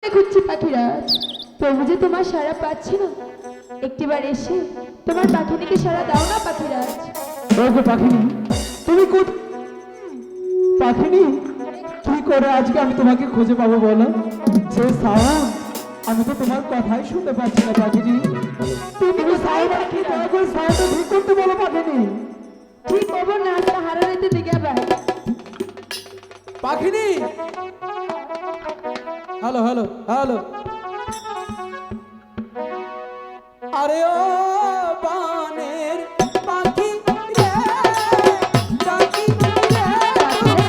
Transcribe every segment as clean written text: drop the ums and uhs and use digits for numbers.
খুঁজছি পাখিরাজ, তবু যে তোমার সাড়া পাচ্ছি না। একটিবার এসে তোমার পাখিনিকে সাড়া দাও না পাখিরাজ। ওগো পাখিনি, তুমি পাখিনি, কি করে আজকে আমি তোমাকে খুঁজে পাবো বলো? যে সাউন্ড, আমি তো তোমার কথাই শুনতে পাচ্ছি না পাখিনি। তুমি সাউন্ড কি দয়া করে সাউন্ডটা ঠিক করতে বলো পাখিনি। ঠিক খবর না আসলে হারাইতে দিকে আবার পাখিনি, হ্যালো হ্যালো হ্যালো, আরে ও বানের পাখি রে, পাখি রে, আমি তো তোমাকে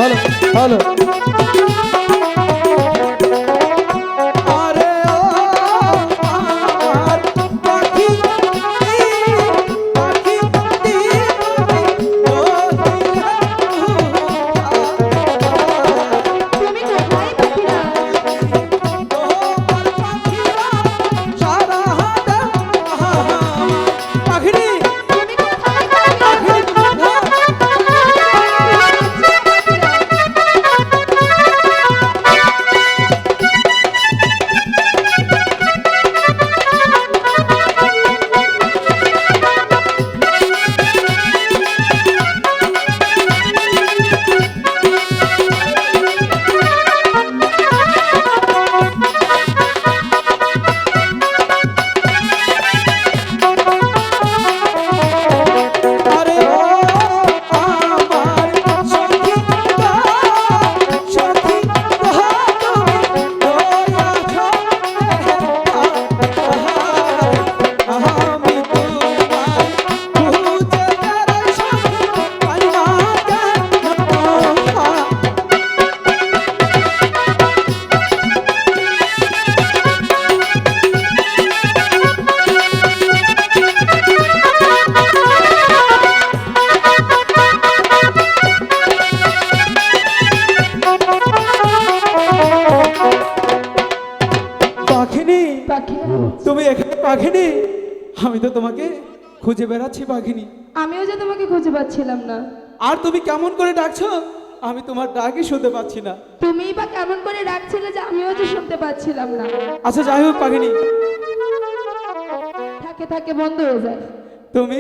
দেখতেই হ্যালো, আরে ও আমার পাখি, পাখি ও তুমি কোথায় পাখিরাজ? সারা হাতে পাখিনি, তুমি কোথায় পাখিরাজ? আরে ও আমার সখী গো, সখী গো, তুমি দয়া আমি তোমায় খুঁজে বেড়াই সখী, পাই না কেন। পাখিনি, পাখিরাজ, তুমি এখানে পাখিনি? আমি তো তোমাকে খুঁজে বেড়াচ্ছি পাখিনি। আমিও যে তোমাকে খুঁজে পাচ্ছিলাম না। আর তুমি কেমন করে ডাকছো? আমি তোমার ডাকই শুনতে পাচ্ছি না। তুমিই বা কেমন করে ডাকছিলে যে আমিও যে শুনতে পাচ্ছিলাম না। আচ্ছা যাই হোক পাখিনি, থাকে থাকে বন্ধ হয়ে যায়। তুমি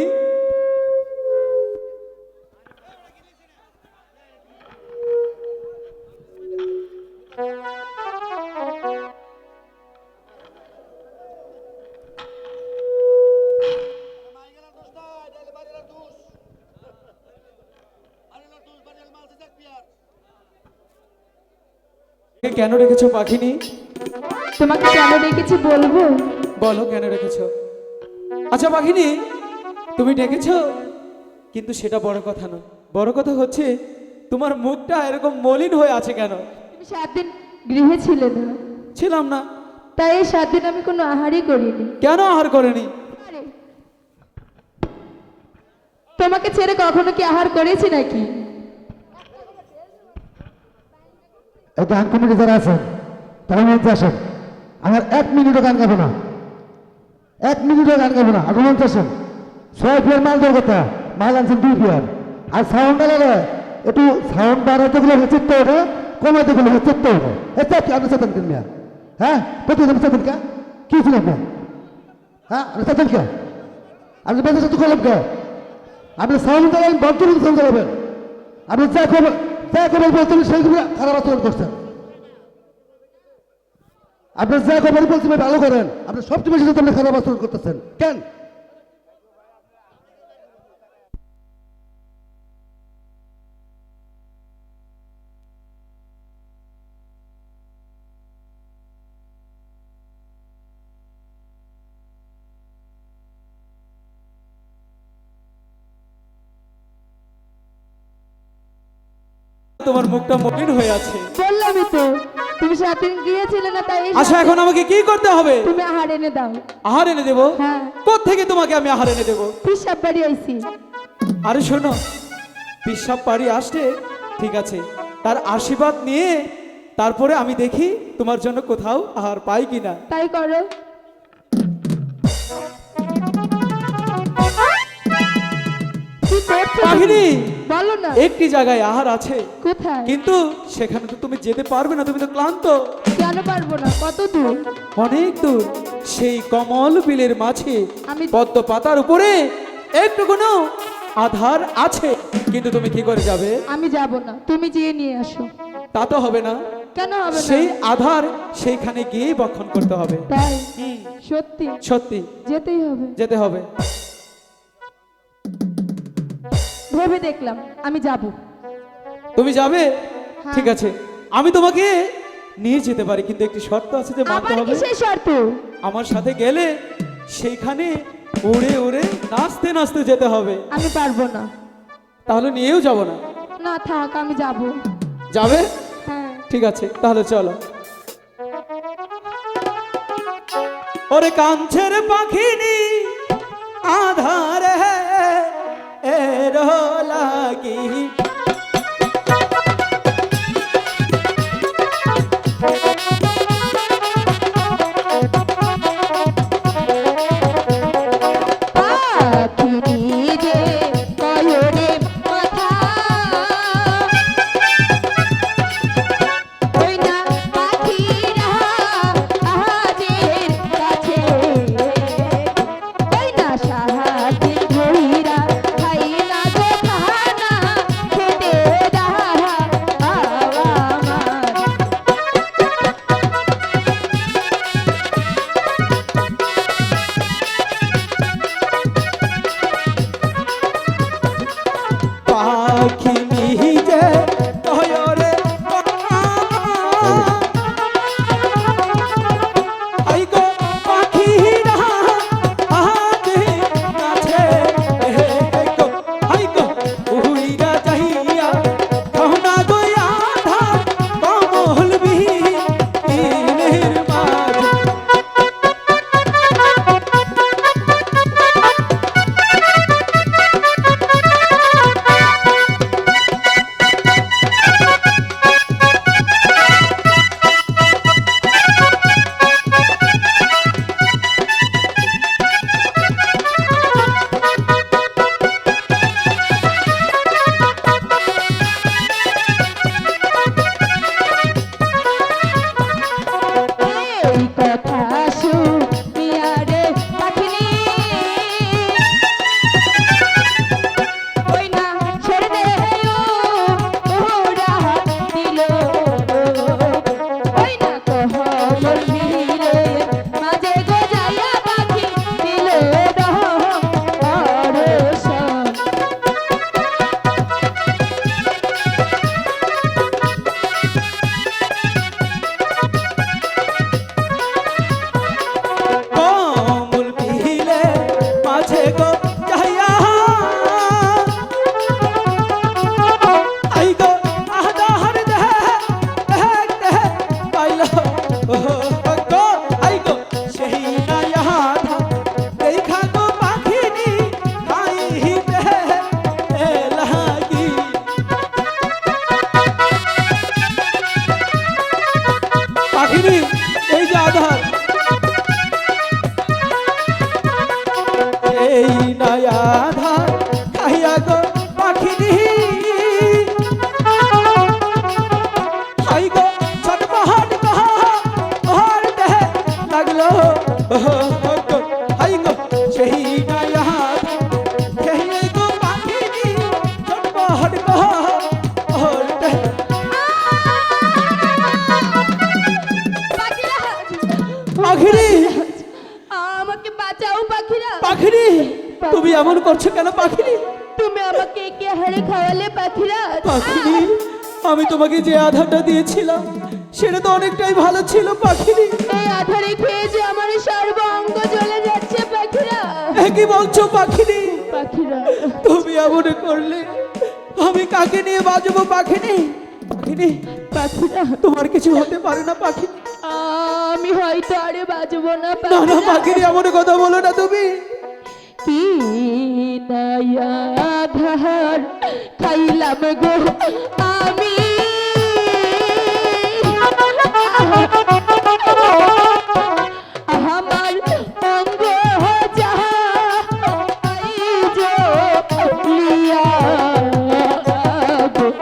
কেন রেখেছো পাখিনি? তোমাকে কেন ডেকেছি বলবো? বলো কেন রেখেছো? আচ্ছা পাখিনি, তুমি ডেকেছো, কিন্তু সেটা বড় কথা নয়। বড় কথা হচ্ছে তোমার মুখটা এরকম মলিন হয়ে আছে কেন? তুমি 7 দিন গৃহে ছিলে না, ছিলাম না। তাই এই 7 দিন আমি কোনো আহারই করিনি। কেন আহার করেনি? আরে, তোমাকে ছেড়ে কখনো কি আহার করেছি নাকি? এই গান কমিটি যারা আছেন তার মধ্যে আসেন, আমার 1 মিনিটও গান গাবো না, 1 মিনিটও গান গাবো না। আর মঞ্চে আসেন, 6 পেয়ার মাল দেওয়ার কথা, মাল আনছেন 2 পেয়ার। আর সাউন্ড আলাদা, একটু সাউন্ড বাড়াতে গেলে চিত্ত ওঠে, কমাতে গেলে চিত্ত ওঠে। আপনি চেতন কিন মিয়া, হ্যাঁ প্রতিদিন চেতন কে কি ছিল আপনার? হ্যাঁ আপনি চেতন কে? আপনি বেঁচে চেতন করলেন কে? আপনি সাউন্ড চালাবেন, বর্তমান সাউন্ড চালাবেন। আপনি যা খবর বলছেন সেইগুলো খারাপ আচরণ করছেন। আপনি যা খবর বলছেন ভালো করেন, আপনি সবচেয়ে বেশি আপনি খারাপ আচরণ করতেছেন কেন? তোমার মুখটা মলিন হয়ে আছে। বললামই তো, তুমি 7 দিন গিয়েছিলে না, তাই এই আচ্ছা 7 এখন আমাকে কি করতে হবে? তুমি আহার এনে দাও। আহার এনে দেবো? হ্যাঁ। কোত্থেকে তোমাকে আমি আহার এনে দেবো? পিসাব বাড়ি আইছি। আরে শোনো, পিসাব পাড়ি আসছে ঠিক আছে, তার আশীর্বাদ নিয়ে তারপরে আমি দেখি তোমার জন্য কোথাও আহার পাই কিনা। তাই করো। কি করছো বাহিনী, তুমি? বলো না। একটি জায়গায় আহার আছে, কোথায়? কিন্তু সেখানে তো তুমি যেতে পারবে না, তুমি তো ক্লান্ত। কেন পারবো না? কত দূর? অনেক দূর, সেই কমল বিলের মাঝে আমি- পদ্ম পাতার উপরে একটু কোনো আধার আছে, কিন্তু তুমি কি করে যাবে? আমি যাব না, তুমি যেয়ে নিয়ে আসো। তা তো হবে না, কেন হবে না? সেই আধার সেইখানে গিয়েই বক্ষণ করতে হবে। তাই? হুম, সত্যি সত্যি যেতেই হবে। যেতে হবে। ভেবে দেখলাম আমি যাব। তুমি যাবে? হ্যাঁ। ঠিক আছে, আমি তোমাকে নিয়ে যেতে পারি, কিন্তু একটি শর্ত আছে যে মানতে আমার হবে। কিসের শর্ত? আমার সাথে গেলে সেইখানে উড়ে উড়ে নাচতে নাচতে যেতে হবে। আমি পারবো না। তাহলে নিয়েও যাব না। না থাক, আমি যাব। যাবে? হ্যাঁ। ঠিক আছে, তাহলে চলো। ওরে কাঞ্চের পাখিনি আধারে এর লাগি, পাখিনি যে কয়রে কথা, ওই না পাখিরা আহাজের কাছে, ওই না সাহায্যের ধইরা খাই না গো খানা, খেতে দাহা আমার। পাখি নিজে কয়রে আই গো পাখিরা আহাতে কাছে, গো আই গো উইরা যাইয়া কহনা গো আধা কমল বিহিনের মাঝে। এই কথা শুনিয়া রে পাখিনি, ওই না ছেড়ে দে ওরা দিল, ওই না কহমল মিলে মাঝে গো যাইয়া পাখি দিল দর্শন। কমল বিহিলে মাঝে গো যাইয়া আই গো আধার দেহ দেহ গো আই গো সেই নয়া ধার দেখা গো পাখিনি খাইতে লাগি পাখিনি এই যে আধার এই নয়া ধার খাইয়া গো পাখিনি হাই গো ছোট পাহাড় পাহাড় দেহে লাগলো হাই গো সেই নয়া ধার খাইয়া গো পাখিনি ছোট পাহাড় পাহাড় দেহে পাখিরি আমাকে বাঁচাও পাখিরা। পাখিরি তুমি এমন করছো কেন পাখিরি তুমি আমাকে কে হারে খাওয়ালে পাখিরা। পাখিরি আমি তোমাকে যে আধারটা দিয়েছিলাম সেটা তো অনেকটাই ভালো ছিল পাখিরি এই আধারে খেয়ে যে আমার সর্ব অঙ্গ জ্বলে যাচ্ছে পাখিরা। কি বলছো পাখিরি পাখিরা তুমি এমন করলে আমি কাকে নিয়ে বাজবো পাখিনি পাখিনি পাখিরা তোমার কিছু হতে পারে না পাখি আমি হয়তো আরে বাজবো না না না পাখিরা। পাখিরি এমন কথা বলো না তুমি কি নয়া ধার খাইলাম গো আমি আমার অঙ্গ লিয়া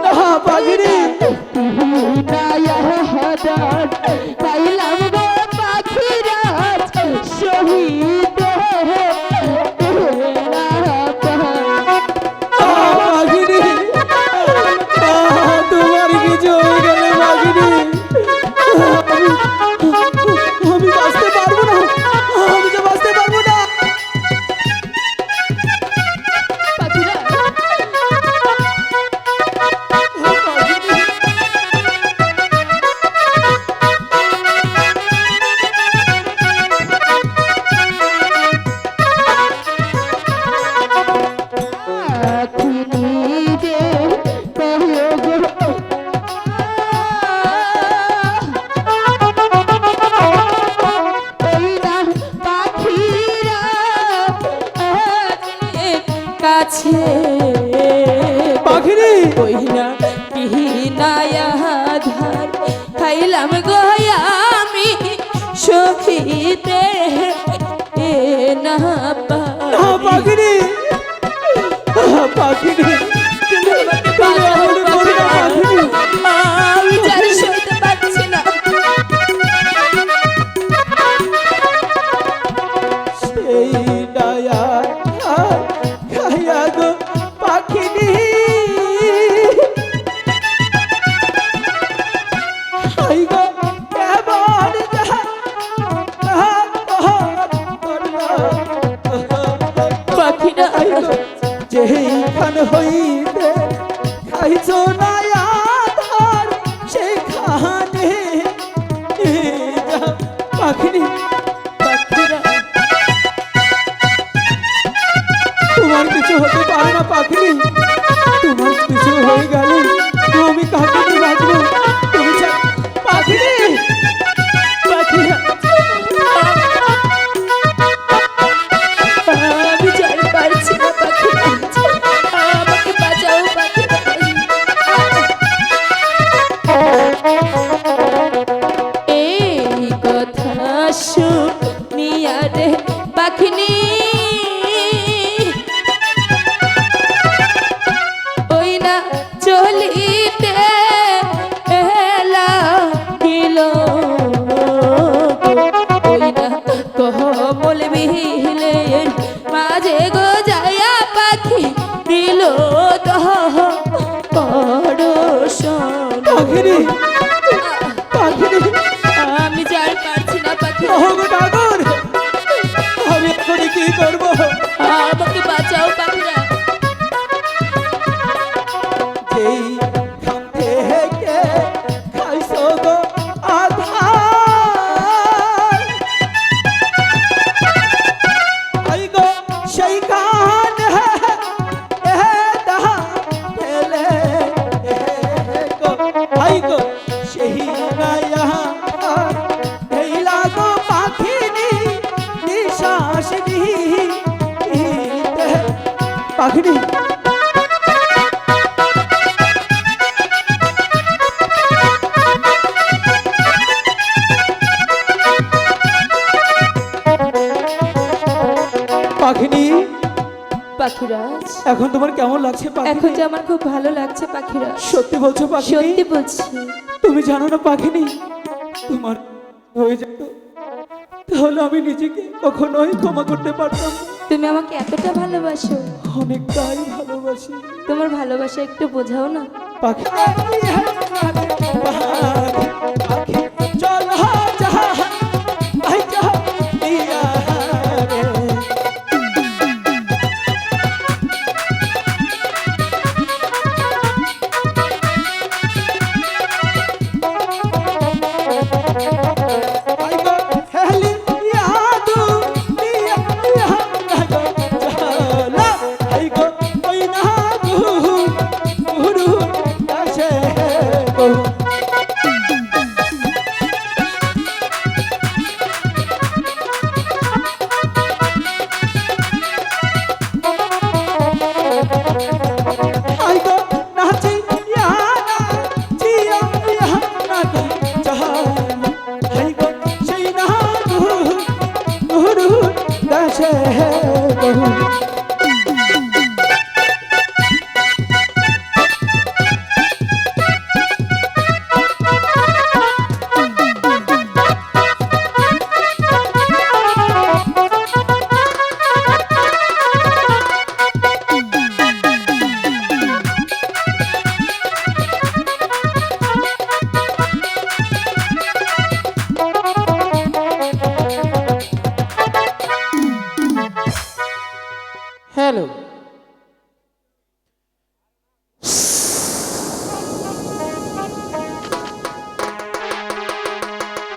না পাখিরি নয়া ধার খাইলাম গো পাখিরা শহীদ পাখিরি তোমার কিছু হয়ে গেলে পাখিরি আমি বাঁচতে পারবো না আমি তো বাঁচতে পারবো না পাখিরা যে কহিও গো এই না পাখিরা কাছে পাখিরি কইনা কিনায়া ধার খাইলাম গয়া আমি সখিতে না পাখিরি পাখিরি আমি জানি সইতে পারছি না সেই ডায়া খাইয়া গো পাখিরি হাই গো এবার পাখিরা যেখান হইতে খাইছো না আধার সেখানে পাখিরি পাখিরা তোমার কিছু হতে পারে না পাখিরি তোমার কিছু হয়ে গেলে তুমি কাকে নিয়ে বাঁচবো তুমি পাখিরি পাখিরা আমি জানি পারছি না পাখিরা আমাকে বাঁচাও পাখিরা এই কথা শুনিয়া রে পাখিনি ওই না চলিতে লাগিল ওই না কমল বিহিলের মাঝে গো যায়া পাখি দিল পড়শন পাখিরি পাখিরি আমি যার পারছি না পাখি ওগো ডাগর পাখিনি পাখিনি পাখিরাজ, এখন তোমার কেমন লাগছে পাখিনি? এখন যে আমার খুব ভালো লাগছে পাখিরাজ। সত্যি বলছো পাখিনি? সত্যি বলছি। তুমি জানো না পাখিনি, তোমার হয়ে যেত তাহলে আমি নিজেকে কখনোই ক্ষমা করতে পারতাম না। তুমি আমাকে এতটা ভালোবাসো, অনেকটাই ভালোবাসি। তোমার ভালোবাসা একটু বোঝাও না। পাখি পাখি চলো যাহা আই যাহা ইয়া রে। আইগো হেলি ইয়াদু ইয়া ইয়া নাগো চলো আইগো ওই নাগু গুরু আসে গো। আইগো নাচি ইয়া জিয়া ইয়া নাগো চলো আইগো সেই নাগু গুরু আসে গো। হ্যালো